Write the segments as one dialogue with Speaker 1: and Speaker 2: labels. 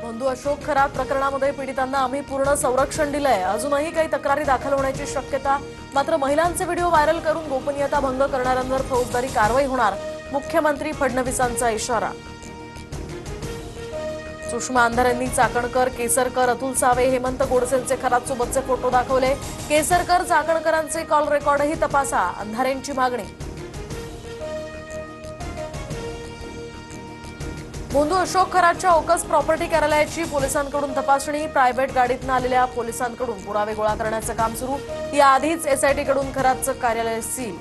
Speaker 1: बंधू अशोक खरात प्रकरणामध्ये पीडितांना आम्ही पूर्ण संरक्षण दिलंय। अजूनही काही तक्रारी दाखल होण्याची शक्यता, मात्र महिलांचे व्हिडिओ व्हायरल करून गोपनीयता भंग करणाऱ्यांवर फौजदारी कारवाई होणार, मुख्यमंत्री फडणवीसांचा इशारा। सुषमा अंधारेंनी चाकणकर, केसरकर, अतुल सावे, हेमंत गोडसेंचे खरात सोबतचे फोटो दाखवले। केसरकर, चाकणकरांचे कॉल रेकॉर्डही तपासा, अंधारेंची मागणी। बंधू अशोक खरातच्या ओकस प्रॉपर्टी कार्यालयाची पोलिसांकडून तपासणी। प्रायव्हेट गाडीतून आलेल्या पोलिसांकडून पुरावे गोळा करण्याचं काम सुरू। याआधीच एसआयटीकडून खरातचं कार्यालय सील।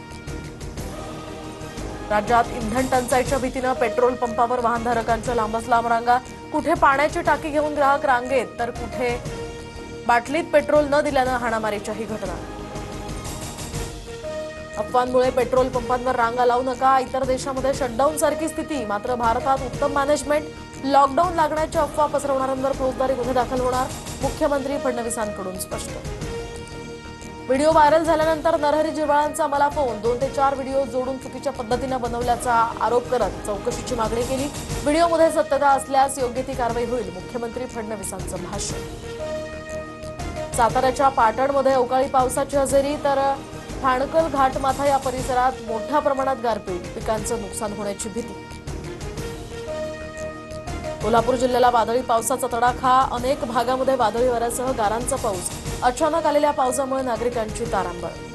Speaker 1: राज्यात इंधन टंचाईच्या भीतीनं पेट्रोल पंपावर वाहनधारकांच्या लांबच लांब रांगा। कुठे पाण्याची टाकी घेऊन ग्राहक रांगेत, तर कुठे बाटलीत पेट्रोल न दिल्यानं हाणामारीच्याही घटना। अफवांमुळे पेट्रोल पंपांवर रांगा लावू नका। इतर देशांमध्ये शटडाऊन सारखी स्थिती, मात्र भारतात उत्तम मॅनेजमेंट। लॉकडाऊन लागण्याच्या अफवा पसरवणाऱ्यांवर फौजदारी गुन्हे दाखल होणार, मुख्यमंत्री फडणवीसांकडून स्पष्ट। व्हिडिओ व्हायरल झाल्यानंतर नरहरी झिरवाळांचा मला फोन, 2 ते 4 व्हिडिओ जोडून चुकीच्या पद्धतीने बनवल्याचा आरोप करत चौकशीची मागणी केली। व्हिडिओमध्ये सत्यता असल्यास योग्य ती कारवाई होईल, मुख्यमंत्री फडणवीसांचं भाष्य। साताऱ्याच्या पाटणमध्ये अवकाळी पावसाची हजेरी, तर ठाणकल घाटमाथा या परिसरात मोठ्या प्रमाणात गारपीट, पिकांचं नुकसान होण्याची भीती। कोल्हापूर जिल्ह्याला वादळी पावसाचा तडाखा, अनेक भागामध्ये वादळी वाऱ्यासह गारांचा पाऊस। अचानक आलेल्या पावसामुळे नागरिकांची तारांबळ।